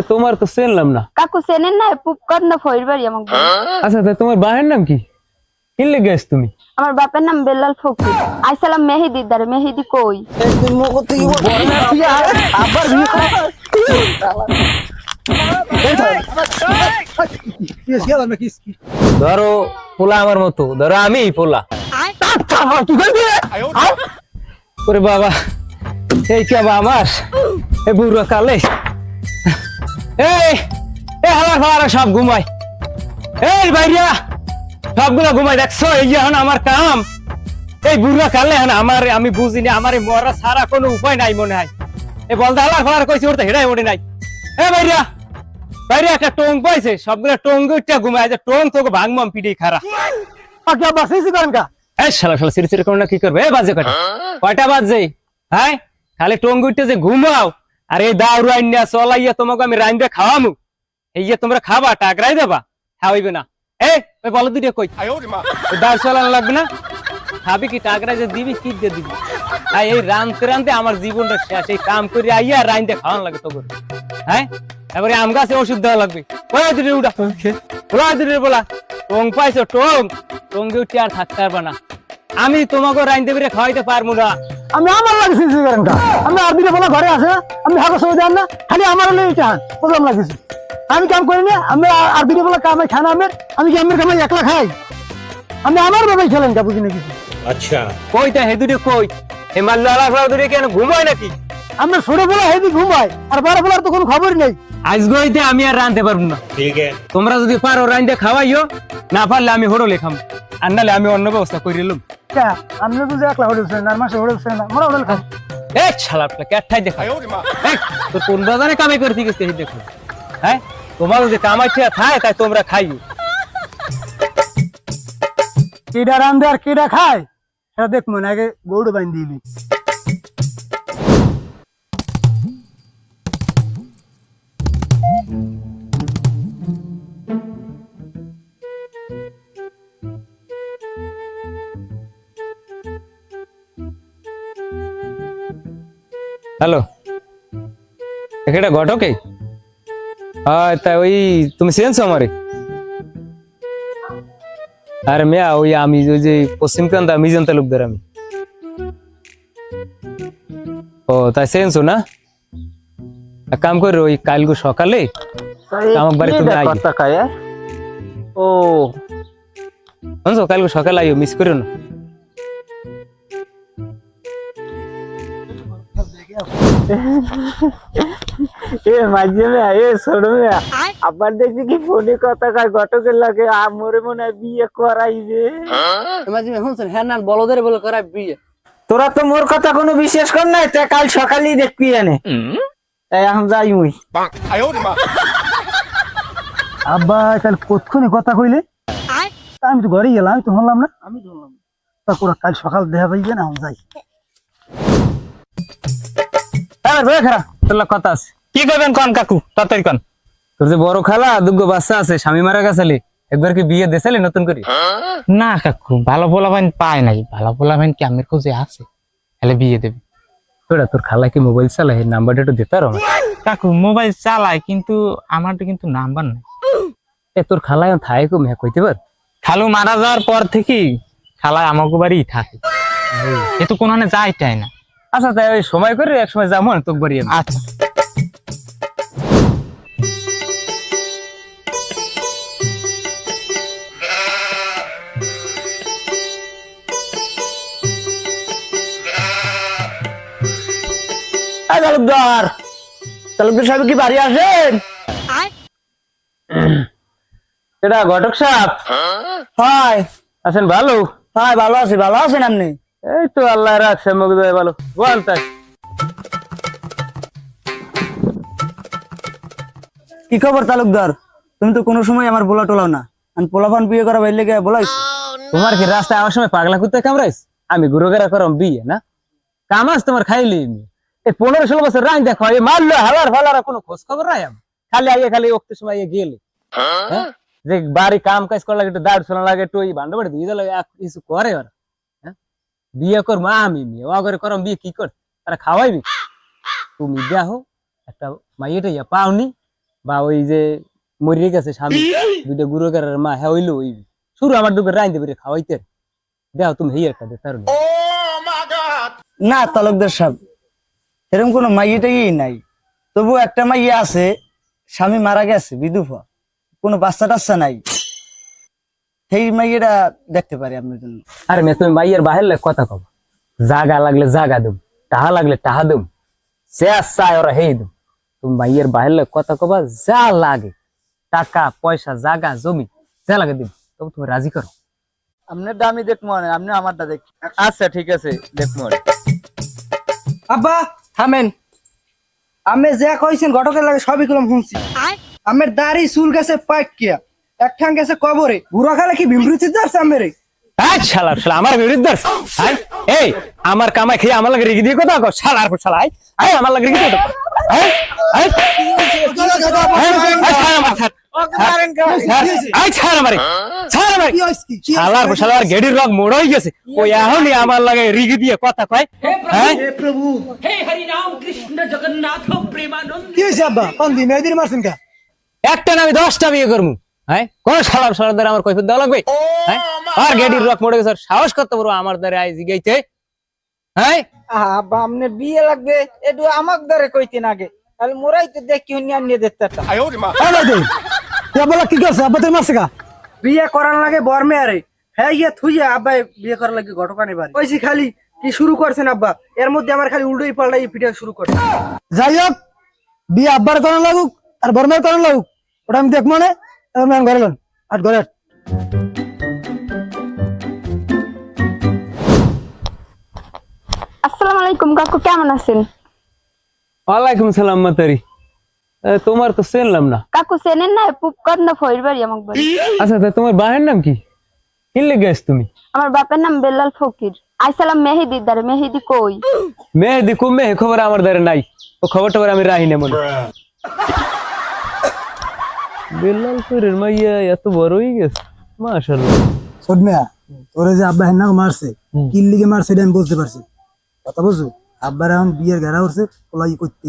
তোমার তো চিনলাম না। কাকু চেনেন না? পুপকর না ফইর বাড়ি আমাকে। আচ্ছা তোমার বাহের নাম কি? কিনলে গেছ তুমি? আমার বাপের নাম বেলাল ফকির। আইসালাম মেহেদির দ্বারে। মেহেদি কই? আবার বিয়ে করা ধরো পোলা আমার মতো, ধরো আমি পোলা। ওরে বাবা, এই কে আমার এ বুড়ো কালে হালার ফালারা সব ঘুমাই। এই বাইরিয়া সবগুলো ঘুমাই, দেখছো? এই যে এখন আমার কাম, এই বুড়ো কালে এখন আমার, আমি বুঝিনি আমার মরা ছাড়া কোনো উপায় নাই মনে হয়। এই বলতে হালার ফালার কইছি ওর তো হেডাই ওঠে নাই। এ বাইরিয়া বাইরে একটা টং পাইছে, সবগুলো টং উঠটা ঘুমায়, যে টং তোকে ভাঙমাম পিঠে খারা। এই শালা শালা সিরি সিরি করে না কি করবে? এ বাজে কয়টা বাজে? হ্যাঁ, খালি টং উঠতে যে ঘুমাও, আর এই দাউরু আইনা চলাইয়া তোমাকে আমি রাইন্দে খাওয়ামু, এই যে তোমরা খাবা টাকরাই দেবা, খাওয়াইবে না। এই ওই বলো দুটো কই, দাউর চলানো লাগবে না? খাবি কি টাকরাই যে দিবি, কি দিয়ে দিবি? এই রানতে রানতে আমার জীবনটা শেষ। এই কাম করে আইয়া রাইন্দে খাওয়ানো লাগে তো করে। হ্যাঁ, এবারে আম গাছে ওষুধ দেওয়া লাগবে। ওই দিনে উঠা ওলা দিনে বলা টং পাইছো, টং টঙ্গে উঠে আর থাকতে পারবা না। আমি তোমাকে রাইন্দে বেড়ে খাওয়াইতে পারবো না। আমি আমার লাগছি আমি আর দিনে বলা ঘরে আছে, আমি হাগো সময় দেন না, খালি আমার হলে এটা প্রবলেম লাগছে। আমি কাম করি না, আমি আর দিনে বলা কামে খানা আমের, আমি কি আমের কামাই একলা খাই? আমি আমার বাবাই খেলেন কা বুঝি না কিছু। আচ্ছা কইটা হে দুটো কই, হে মাল্লা আলা দুটো কেন ঘুমায় নাকি? আমরা ছোট বলা হেদি ঘুমাই, আর বড় বলার তো কোনো খবরই নেই। আজ গইতে আমি আর রাঁধতে পারবো না। ঠিক আছে, তোমরা যদি পারো রাঁধতে খাওয়াইও, না পারলে আমি হোটেলে খাম, আর নাহলে আমি অন্য ব্যবস্থা করে নিলাম। আপনি তো যে একলা হোটেল না, মাসে হোটেল না, আমরা হোটেল খাই। এই শালাপটা ক্যাটঠাই দেখা, তো কোন বাজারে কামাই করতে গেছে দেখো। হ্যাঁ, তোমার যদি কামাই ঠিক খায় তাই তোমরা খাইও। কেডা রান্ধে আর কেডা খায় সেটা দেখবো না, আগে গৌড় বাইন দিবি। হ্যালো, এটা ঘটকে? হ্যাঁ, তাই ওই তুমি চেনছো আমারে? আরে মেয়া, ওই আমি ওই যে পশ্চিম কান্দা মিজান তালুকদার আমি। ও তাই চেনছো না? এক কাম করো, ওই কালগু সকালে আমার বাড়ি তুমি আইও। ও বুঝছো, কালগু সকালে আইও, মিস করো না। আবার দেখছি কি ফোনে কথা কয় ঘটকের লাগে, আমরে মনে হয় বিয়ে করাইবে। হ্যাঁ না, বলদের বলে করাই বিয়ে। তোরা তো মোর কথা কোনো বিশেষ কর নাই, তা কাল সকালেই দেখবি এনে। এখন যাই মুই। আব্বা কাল কতক্ষণে কথা কইলে? আমি তো ঘরে গেলাম, আমি তো শুনলাম না। আমি শুনলাম তা পুরা কাল সকাল দেখা পাইবে না, এখন যাই। কথা আছে, কি করবেন কন কাকু, তাড়াতাড়ি কন। তোর যে বড় খালা দুগো বাচ্চা আছে, স্বামী মারা গেছে, একবার কি বিয়ে দেশালি নতুন করে? না কাকু, ভালো পোলাপাইন পায় নাই, ভালো পোলাপাইন কি আমের খোঁজে আছে, তাহলে বিয়ে দেবে। তোর খালা কি মোবাইল চালায়? নাম্বারটা একটু দিতে পারো? কাকু মোবাইল চালায়, কিন্তু আমার তো কিন্তু নাম্বার নাই। তোর খালা থাই কম হ্যাঁ কইতে পার? খালু মারা যাওয়ার পর থেকে খালায় আমাকে বাড়ি থাকে, এ তো কোনখানে যাই চাই না। আচ্ছা তাই ওই সময় করে এক সময় যাবো না তোর বাড়ি। আচ্ছা তালুকদার, তালুকদার সাহেব কি বাড়ি আসেন? এটা ঘটক সাহেব? হয় আছেন? ভালো? হয়, ভালো আছি। ভালো আছেন আপনি? এই তো আল্লাহ রাখছে, মুখ দেয় ভালো। বল তাই কি খবর তালুকদার? তুমি তো কোনো সময় আমার বলা টোলাও না, আমি পোলাপান বিয়ে করা বাইরে গিয়ে বলাইছি। তোমার কি রাস্তায় আমার সময় পাগলা কুত্তে কামড়াইস? আমি গুরুগেরা করম বিয়ে না কামাস তোমার খাইলি? এই 15-16 বছর রাং দেখো, এই মারলো হালার ফালার কোনো খোঁজ খবর নাই। আমি খালি আইয়ে খালি ওক্ত সময় গেলে যে বাড়ি কাম কাজ করা লাগে, একটু দাঁড় শোনা লাগে, একটু ওই ভান্ড বাড়ি দিয়ে লাগে, কিছু করে ওরা। হ্যাঁ, বিয়ে করবো আমি, মেয়ে ও করে করম বিয়ে কি কর? তারা খাওয়াইবি? তুমি দেখো একটা মাইয়েটা পাওনি, বা ওই যে মরিয়ে গেছে স্বামী দুইটা গুরুগারের মা হ্যাঁ হইলো ওই শুরু আমার দুপুর রাইন্দে বেরিয়ে খাওয়াইতে দেখো তুমি হেই একটা দে তার না তালুকদার সাহেব, এরকম কোনো মাইয়াটাই নাই। তবু একটা মাইয়া আছে, স্বামী মারা গেছে, বিধবা, কোনো বাচ্চা টাচ্চা নাই। সেই মাইয়াটা দেখতে পারি আপনার জন্য। আরে মেয়ে তুমি মাইয়ের বাহির লাগে কথা কব, জাগা লাগলে জাগা দুম, টাহা লাগলে টাহা দুম, সে চায় ওরা হেই দুম। তুমি মাইয়ের বাহির লাগে কথা কবা, যা লাগে টাকা পয়সা জাগা জমি যা লাগে দিম, তবে তুমি রাজি করো। আপনার দামি দেখবো না, আপনি আমারটা দেখ। আচ্ছা ঠিক আছে দেখবো। আব্বা থামেন, আমি যা কইছেন ঘটকের লাগে সবই কলম শুনছি। আমের দাড়ি চুল গেছে পাকিয়া, এক ঠাং গেছে কবরে, বুড়া খালে কি বিমৃতি দাঁড়ছে আমেরে। আয় শালার শালা আমার বিরুদ্ধে আয় এই আমার কামাই খেয়ে আমার লাগে রেখে দিয়ে কথা কর শালার পর শালা আয় আয় আমার লাগে রেখে দিয়ে আয় আয় আয় ছাড় আমারে ছাড় আমারে শালার পর শালার গেডির রগ মোড় হয়ে গেছে ওই এখনই আমার লাগে রেখে দিয়ে কথা কয় হ্যাঁ কি হয়েছে আব্বা কোন দিন মেয়েদের মারছেন কা? একটা না আমি 10টা বিয়ে করবো হ্যাঁ কোন শালার শালার দ্বারা আমার কৈফিয়ত দেওয়া লাগবে হ্যাঁ আর গেডির রক মোড়ে গেছে সাহস করতে পারবো আমার দ্বারা আই জিগাইতে হ্যাঁ আব্বা আপনার বিয়ে লাগবে একটু আমাক ধরে কইতেন আগে, তাহলে মোরাই তো দেখি নিয়ে দেখতে। বলা কি করছে আব্বা তোর মারছে কা? বিয়ে করার লাগে বর্মে আরে হ্যাঁ ইয়ে থুইয়া আব্বা বিয়ে করার লাগে ঘটকানি বাড়ি কইছি খালি কি শুরু করছেন আব্বা, এর মধ্যে আমার খালি উল্টোই পাল্টাই পিঠা শুরু করছে। যাই হোক বিয়ে আব্বার করানো লাগুক আর বর্মের করানো লাগুক ওটা আমি দেখবো না, আমি ঘরে লন আর ঘরে আসসালামু আলাইকুম কাকু, কেমন আছেন? ওয়ালাইকুম সালাম মাতারি তোমার তো চিনলাম না। কাকু চেনেন না? পুপকর না ফইর বাড়ি আমাকে বাড়ি। আচ্ছা তা তোমার বাহের নাম কি? কি লেগেছ তুমি? আমার বাপের নাম বেলাল ফকির। আইসালাম মেহেদির দ্বারে। মেহেদি কই? মেহেদি কমে খবর আমার দ্বারা নাই, ও খবর টবর আমি রাহি না মনে। বেলাল ফকিরের মাইয়া এত বড় হয়ে গেছে মাশাআল্লাহ। সদমিয়া তোরে যে আব্বা হেন্না মারছে কি লিগে মারছে এটা আমি বুঝতে পারছি। কথা বুঝছো আব্বার এখন বিয়ের ঘেরা উঠছে ওলাই করতে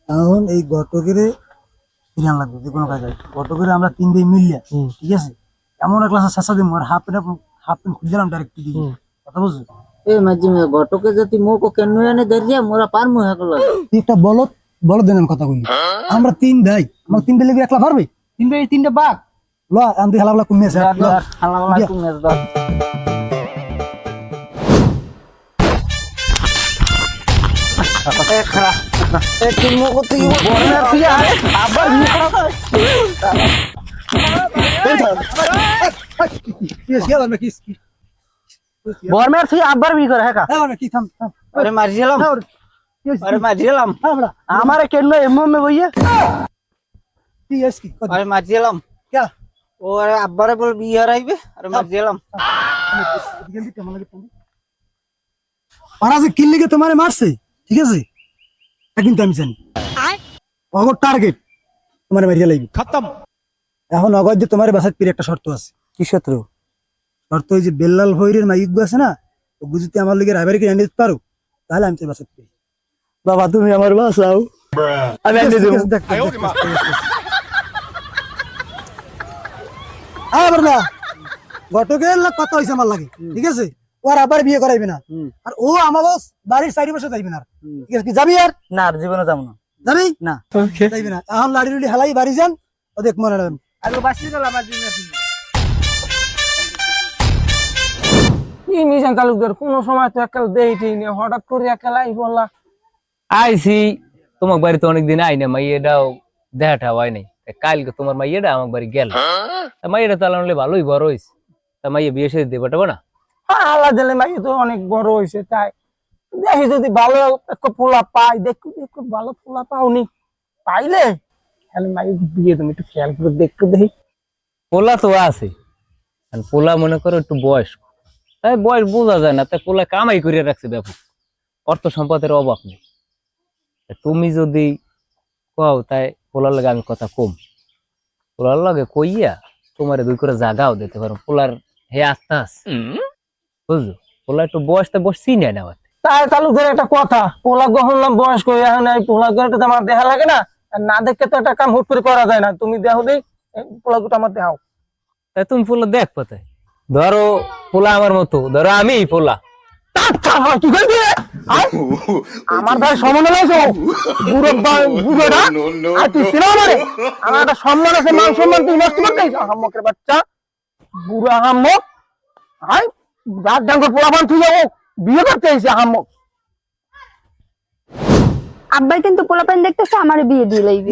এখন এই ঘটকের ফিরান লাগবে যে কোনো কাজে ঘটকের আমরা 3 ভাই মিলিয়া ঠিক আছে এমন একটা শাসা দিম আর হাফ প্যান্ট খুলে দিলাম ডাইরেক্ট দিবি। কথা বুঝছো এ মাঝে ঘটকে যদি মুখ কেন এনে ধরিয়া মোরা পারমু হেকল তুই একটা বলদ দেন কথা কইলি আমরা 3 ভাই আমার 3 ভাই লাগি একলা পারবে 3 ভাই 3টা বাঘ ল আমি হালাবলা কমে আছে বর্মের তুই আব্বার বিয়ে করে হ্যাঁ কি থাম থাম আরে মারিলাম আরে মারিলাম আমরা আমারে কেন এমএমএ বইয়া কি আছে কি আরে মারিলাম क्या ও আরে আব্বারে বল বিয়ে হারাইবে আরে মারিলাম ওরা যে কিল লিগে তোমারে মারছে ঠিক আছে কিন্তু আমি জানি অগর টার্গেট তোমার মারিয়া লাগবে খতম। এখন অগর যে তোমার বাসাত পিরে একটা শর্ত আছে। কি শত্রু? শর্ত ওই যে বেল্লাল ভৈরের মাইকগু আছে না ও বুঝতে আমার লিগে রাইবারি কি এনে দিতে পারো তাহলে আমি তোর বাসাত পিরি। বাবা তুমি আমার বাঁচাও, আমি এনে দেব। আবার না ঘটকের কথা হইছে আমার লাগে ঠিক আছে ওর আবার বিয়ে করাইবে না আর ও আমার বাড়ির চারি বছর যাইবে না ঠিক আছে কি যাবি আর না আর জীবনে যাবো না। যাবি না যাইবে না এখন লাড়ি লুড়ি হেলাই বাড়ি যান ও দেখ মনে রাখবেন আরে বাঁচিয়ে গেল আমার জীবনে। কি মিশন তালুকদার কোন সময় তো একাল দেইতেই না, হঠাৎ করে একালাই বললা। আইছি তোমার বাড়িতে অনেকদিন আই না, মাইয়াটাও দেখাটা হয় নাই। কালকে তোমার মাইয়াটা আমার বাড়ি গেল, মাইয়াটা চালানো ভালোই বড় হয়েছে, তা মাইয়া বিয়ে সাথে দেবে না? আল্লাহ দিলে মাই তো অনেক বড় হয়েছে, তাই দেখি যদি ভালো একটা পোলা পাই, দেখো দেখো ভালো পোলা পাওনি, পাইলে তাহলে মাই বিয়ে তুমি একটু খেয়াল করে দেখতে দেখি। পোলা তো আছে, পোলা মনে করো একটু বয়স্ক, তাই বয়স বোঝা যায় না, তাই পোলা কামাই করে রাখছে ব্যাপক, অর্থ সম্পদের অভাব নেই। তুমি যদি কও তাই পোলার লাগে আমি কথা কম, পোলার লাগে কইয়া তোমার 2 করে জাগাও দিতে পারো, পোলার হে আস্তে আছে বুঝলো, পোলা একটু বয়সটা বসছি না আমার। তাই তালুকদার একটা কথা, পোলা গহনলাম বয়স্ক এখন এই পোলা করে আমার দেখা লাগে না, আর না দেখে তো একটা কাম হুট করে করা যায় না। তুমি দেখো দেই পোলা দুটো আমার দেখাও। তাই তুমি পোলা দেখ কোথায়, ধরো পোলা আমার মতো, ধরো আমি পোলা। কি করবি আমার ভাই সমান লাগছো বুড়ো বুড়োটা আর তুই ছিল আমারে আমার একটা সম্মান আছে, মান সম্মান তুই নষ্ট করতে আহাম্মকের বাচ্চা বুড়ো আহাম্মক। আই রাত ডাঙ্গর পোলাপান তুই যাবো বিয়ে করতে এসে আহাম্মক। আব্বাই কিন্তু পোলাপান দেখতেছে আমারে বিয়ে দিয়ে লইবে।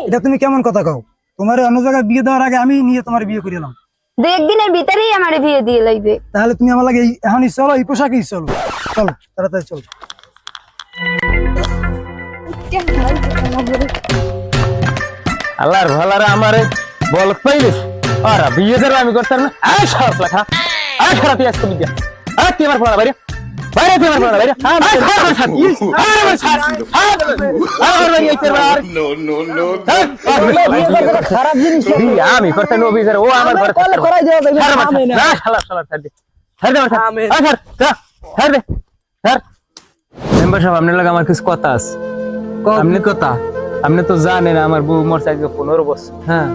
এটা তুমি কেমন কথা কও? তোমার অন্য জায়গায় বিয়ে দেওয়ার আগে আমি নিয়ে তোমার বিয়ে করিলাম। 2 দিনের ভিতরেই আমারে বিয়ে দিয়ে লইবে। তাহলে তুমি আমার লাগে এখনই চলো, এই পোশাকেই চলো, চলো তাড়াতাড়ি চলো। আল্লাহর ভালারে আমারে বল পাইলিস আর বিয়ে দেব আমি করতাম না। আয় সব লেখা আয় সারা তুই আজকে বিয়ে আয় তুই আমার পড়া বাইরে বাইরে তুই আমার পড়া বাইরে আয় সারা সাথী আয় আমার সাথী আয় বাড়ি আইতে বার খারাপ জিনিস বিয়ে আমি করতে নো বিয়ে ও আমার ঘর কল করাই দেব আমি না। না শালা শালা ছাড় দে ছাড় দে আয় ছাড় দে ছাড়। মেম্বার সাহেব আপনার লাগে আমার কিছু কথা আছে। আপনি কথা আপনি তো জানেন আমার বউ মরছে আজকে 15 বছর। হ্যাঁ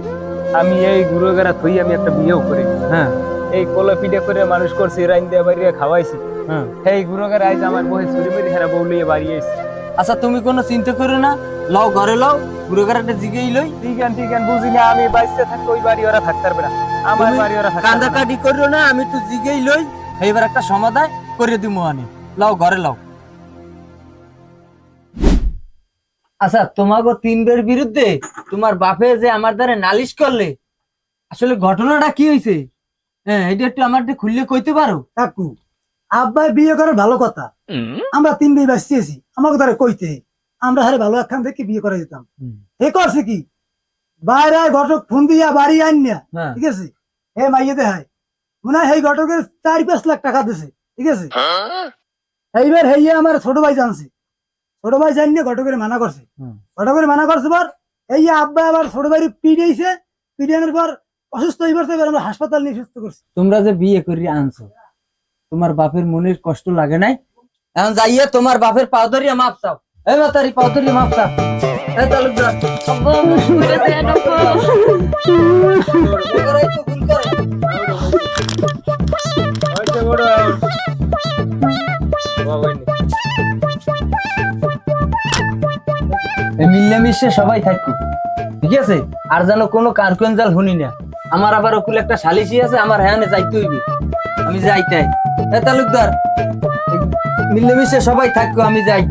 আমি এই গুরুগারা থই আমি একটা বিয়েও করি। হ্যাঁ এই কলা পিঠে করে মানুষ করছি, রাইন দিয়ে বাড়িয়ে খাওয়াইছি। হ্যাঁ এই গুরুগারা আজ আমার বউ চুরি মেরে হেরা বউ লিয়ে বাড়ি আইছে। আচ্ছা তুমি কোনো চিন্তা করো না, লও ঘরে লও, গুরুগারাটা জিগেই লই। ঠিক আছে বুঝি না, আমি বাইসে থাকতে ওই বাড়ি ওরা থাকতে পারবে না, আমার বাড়ি ওরা থাকতে পারবে না। কান্দাকাটি করিও না, আমি তো জিগেই লই, এইবার একটা সমাধান করে দিমু আনি। লও ঘরে লও। আচ্ছা তোমাকে 3 বিরুদ্ধে তোমার বাপে যে আমার দ্বারা নালিশ করলে, আসলে ঘটনাটা কি হয়েছে? হ্যাঁ এটা একটু আমার খুললে কইতে পারো? কাকু আব্বাই বিয়ে করার ভালো কথা, আমরা 3 ভাই বাঁচিয়েছি, আমাকে তারা কইতে আমরা হারে ভালো একখান থেকে বিয়ে করে দিতাম। এ করছে কি বাইরে ঘটক ফোন দিয়া বাড়ি আইনিয়া, ঠিক আছে হে মাইয়ে দেখায় মনে হয় এই ঘটকের 4-5 লাখ টাকা দিছে, ঠিক আছে। এইবার হেইয়ে আমার ছোট ভাই জানছে, ছোট ভাই জানিয়ে ঘটকের মানা করছে, ঘটকের মানা করছে পর এই আব্বা আবার ছোট ভাই পিড়িয়েছে, পিড়িয়ানোর পর অসুস্থ হয়ে পড়ছে, এবার আমরা হাসপাতাল নিয়ে সুস্থ করছি। তোমরা যে বিয়ে করি আনছো, তোমার বাপের মনের কষ্ট লাগে নাই? এখন যাইয়ে তোমার বাপের পাও ধরিয়া মাপ চাও। এই মাতারি পাও ধরিয়া মাপ চাও। এই তালুকদার আব্বা মুখ করে দে আব্বা। এবারে একটু ভুল করে। হইছে বড় বাবা নি এই মিলেমিশে সবাই থাকো, ঠিক আছে? আর যেন কোনো কারকুঞ্জাল শুনি না। আমার আবার ওকুল একটা সালিশি আছে, আমার হ্যাঁ যাইতে হইবে, আমি যাইতে। এই তালুকদার মিলেমিশে সবাই থাকো, আমি যাই।